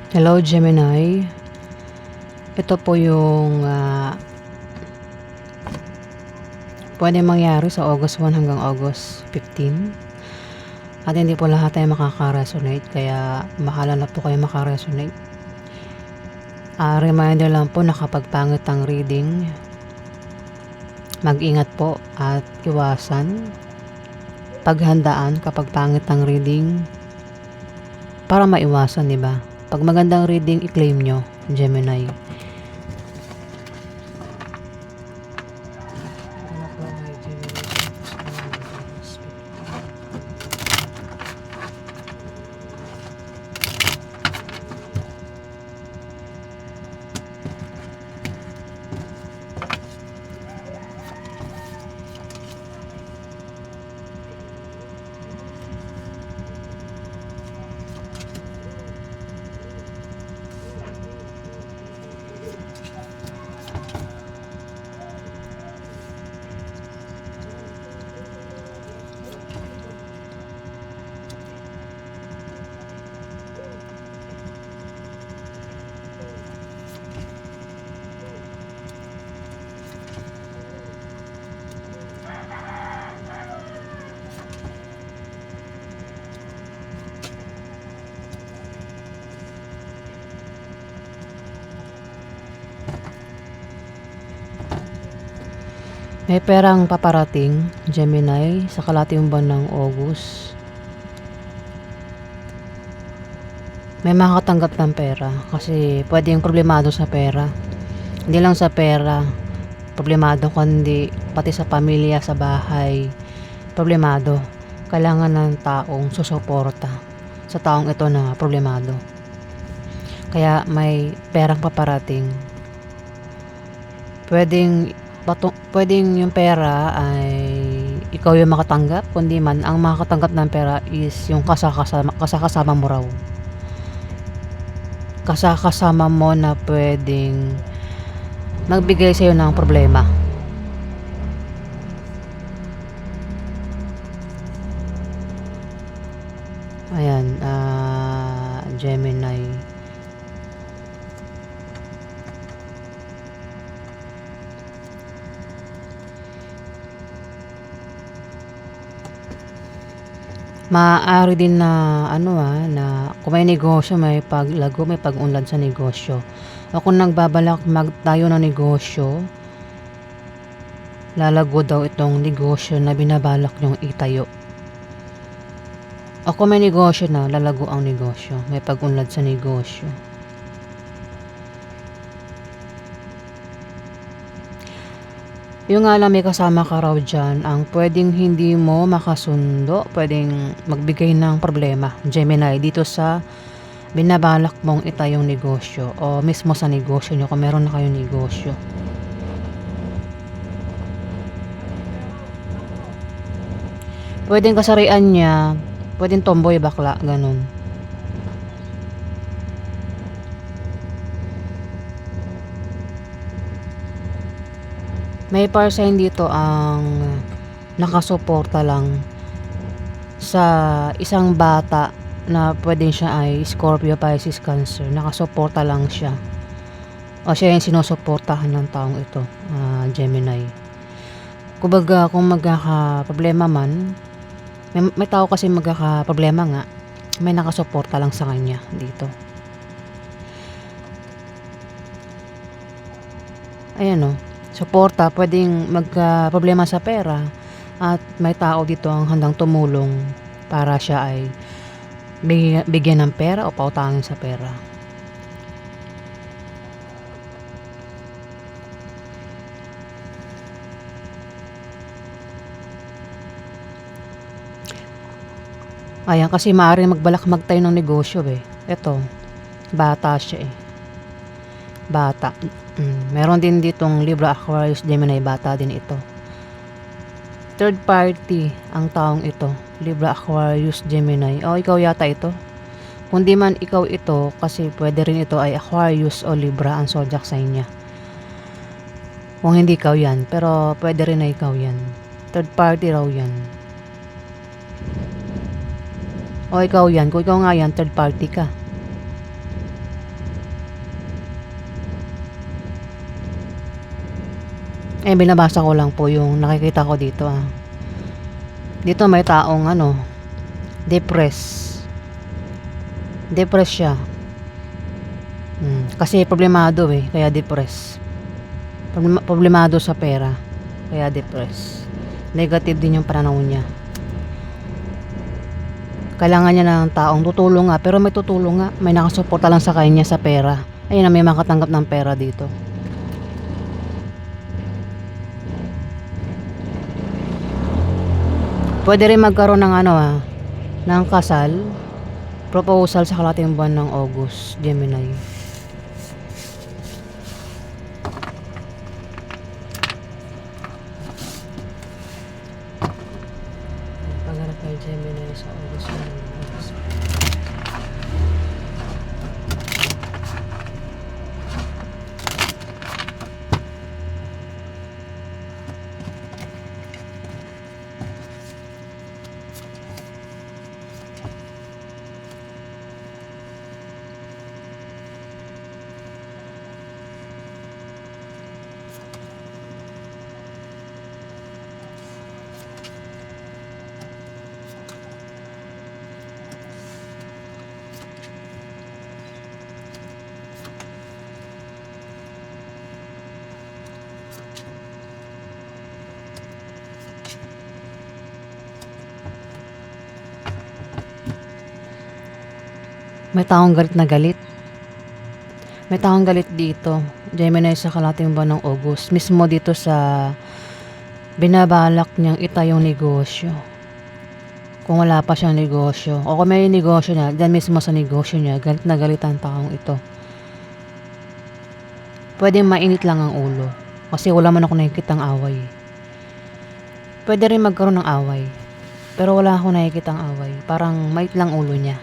Hello Gemini, ito po yung pwede mangyari sa August 1 hanggang August 15. At hindi po lahat tayo makaka-resonate, kaya mahala na po kayo makaresonate. Reminder lang po na kapag pangit ang reading, mag-ingat po at iwasan paghandaan kapag pangit ang reading para maiwasan, di ba? Pag magandang reading, i-claim nyo, Gemini. May perang paparating, Gemini, sa kalating buwan ng August. May makakatanggap ng pera kasi pwedeng problemado sa pera. Hindi lang sa pera, problemado kundi pati sa pamilya, sa bahay, problemado. Kailangan ng taong susuporta sa taong ito na problemado. Kaya may perang paparating. Pwedeng yung pera ay ikaw yung makatanggap, kundi man ang makakatanggap ng pera is yung kasakasama mo raw. Kasakasama mo na pwedeng magbigay sa'yo ng problema. Ayan, Gemini. Maaari din na na kung may negosyo, may paglago, may pag-unlad sa negosyo. O kung nagbabalak magtayo ng negosyo, lalago daw itong negosyo na binabalak nyong itayo. O kung may negosyo na, lalago ang negosyo, may pag-unlad sa negosyo. Yung nga lang may kasama ka raw dyan, ang pwedeng hindi mo makasundo, pwedeng magbigay ng problema, Gemini, dito sa binabalak mong itayong negosyo o mismo sa negosyo nyo kung meron na kayong negosyo. Pwedeng kasarian niya, pwedeng tomboy, bakla, ganun. May person dito ang nakasuporta lang sa isang bata na pwedeng siya ay Scorpio, Pisces, Cancer. Nakasuporta lang siya. O siya yung sinusuportahan ng taong ito, Gemini. Kumbaga, kung magkaka-problema man, may tao kasi magkaka-problema nga, may nakasuporta lang sa kanya dito. Ayan o. Suporta, pwedeng magka-problema sa pera at may tao dito ang handang tumulong para siya ay bigyan ng pera o pautangin sa pera. Ayan, kasi maaaring magbalak magtayo ng negosyo eh. Ito, bata siya eh. Bata. Meron din ditong Libra, Aquarius, Gemini, bata din ito. Third party ang taong ito, Libra, Aquarius, Gemini. O ikaw yata ito. Kung di man ikaw ito, kasi pwede rin ito ay Aquarius o Libra ang zodiac sign niya. Kung hindi ikaw yan, pero pwede rin na ikaw yan. Third party raw yan. O ikaw yan, kung ikaw nga yan, third party ka. Eh, binabasa ko lang po yung nakikita ko dito ah. Dito may taong ano, depressed. Depressed siya. Kasi problemado eh, kaya depressed. Problemado sa pera, kaya depressed. Negative din yung pananaw niya. Kailangan niya ng taong tutulong nga, pero may tutulong nga. May nakasuporta lang sa kanya sa pera. Ayun na, may makatanggap ng pera dito. Pwede rin magkaroon ng ano ah, ng kasal, proposal sa kalating buwan ng August, Gemini. Pagharap kay Gemini sa August. May taong galit na galit. May taong galit dito. Gemini sa kalating buwan ng August. Mismo dito sa binabalak niyang itayong negosyo. Kung wala pa siyang negosyo. O kung may negosyo niya, dyan mismo sa negosyo niya, galit na galit ang taong ito. Pwede mainit lang ang ulo. Kasi wala man ako nakikitang away. Pwede rin magkaroon ng away. Pero wala ako nakikitang away. Parang mait lang ulo niya.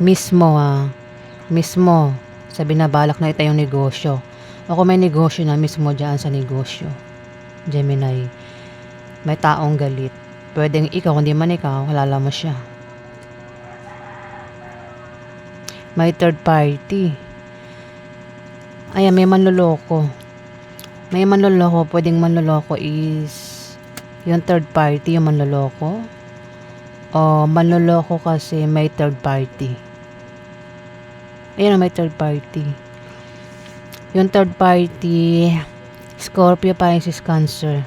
Mismo sa binabalak na itayong negosyo. O kung may negosyo na, mismo dyan sa negosyo. Gemini, may taong galit. Pwedeng ikaw, hindi man ikaw, halala mo siya. May third party. Ayan, may manloloko. May manloloko. Pwedeng manloloko is yung third party, yung manloloko. O manloloko kasi may third party. Ayan, may third party. Yung third party, Scorpio, Pisces, Cancer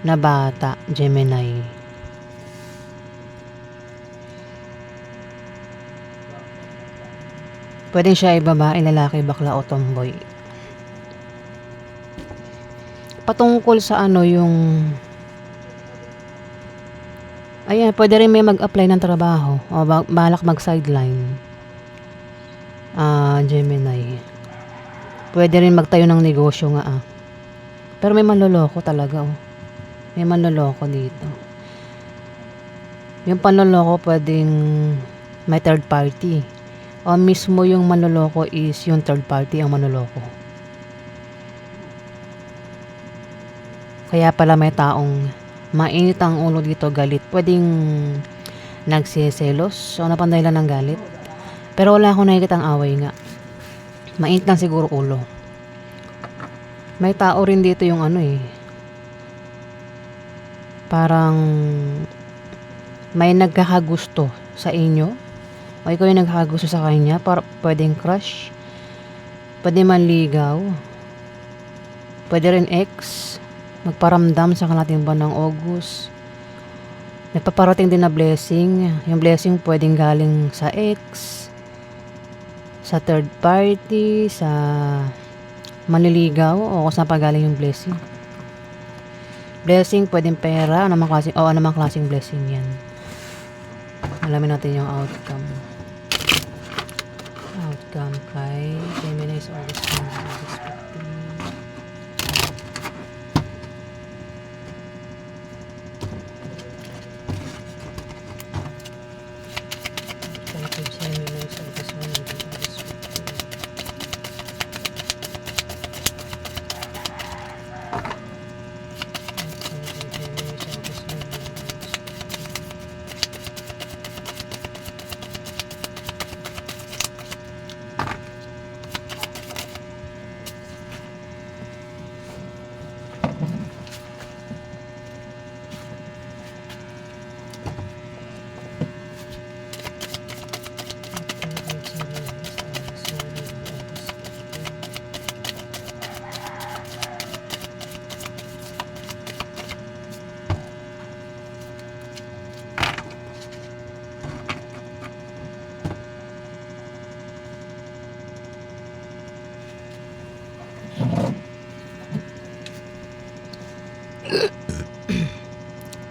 na bata, Gemini. Pwedeng siya ay babae, lalaki, bakla o tomboy. Patungkol sa ano yung ayan, pwede rin may mag-apply ng trabaho o balak mag-sideline. Gemini. Pwede rin magtayo ng negosyo nga ah. Pero may manloloko talaga oh. May manloloko dito. Yung panloloko pwedeng may third party. O mismo yung manloloko is yung third party ang manloloko. Kaya pala may taong mainit ang ulo dito, galit. Pwedeng nagsiselos o napandahilan ng galit. Pero wala akong nakikitang away nga. Mainit lang siguro ulo. May tao rin dito yung ano eh. Parang may nagkakagusto sa inyo. O ikaw yung nagkakagusto sa kanya. Pwedeng crush. Pwede manligaw. Pwede rin ex. Magparamdam sa kalating buwan ng August. May paparating din na blessing. Yung blessing pwedeng galing sa ex, sa third party, sa manliligaw, o kung saan pa galing yung blessing. Blessing pwedeng pera, anumang klaseng blessing yan. Alamin natin yung outcome. Outcome kay Gemini sa August 15.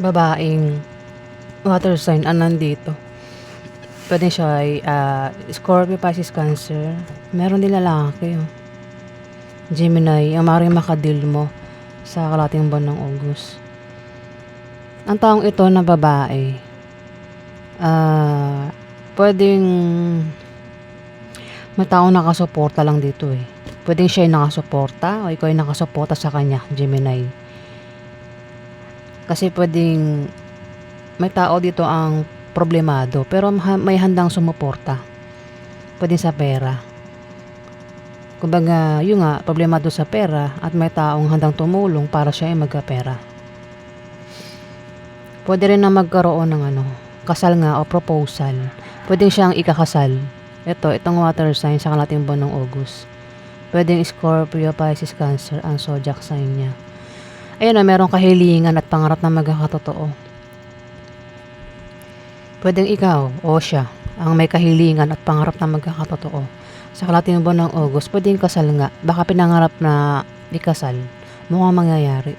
babaeng water sign ang nandito. Pwede siya ay Scorpio, Pisces, Cancer. Meron din lalaki. Oh. Gemini, ang maaaring makadil mo sa kalating buwan ng August. Ang taong ito na babae, pwedeng may taong nakasuporta lang dito eh. Pwedeng siya ay nakasuporta o ikaw ay nakasuporta sa kanya, Gemini. Kasi pwedeng may tao dito ang problemado pero may handang sumuporta. Pwedeng sa pera. Kumbaga, yun nga, problemado sa pera at may taong handang tumulong para siya ay magkapera. Pwede rin na magkaroon ng kasal nga o proposal. Pwedeng siyang ikakasal. Itong water sign sa kalating buwan ng August. Pwedeng Scorpio, Pisces, Cancer ang zodiac sign niya. Ayun na, merong kahilingan at pangarap na magkakatotoo. Pwedeng ikaw o siya ang may kahilingan at pangarap na magkakatotoo. Sa kalating buwan ng August, pwedeng kasal nga. Baka pinangarap na ikasal. Mukhang mangyayari.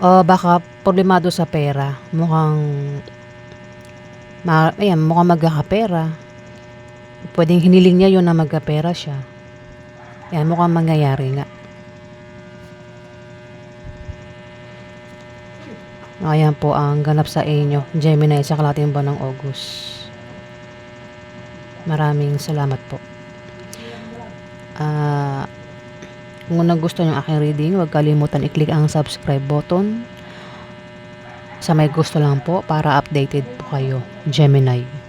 O baka problemado sa pera. Mukhang magkakapera. Pwedeng hiniling niya yun na magkapera siya. Yan, mukhang mangyayari nga. Ayan po ang ganap sa inyo, Gemini, sa kalating buwan ng August. Maraming salamat po. Kung nagustuhan yung aking reading, huwag kalimutan i-click ang subscribe button. Sa may gusto lang po para updated po kayo, Gemini.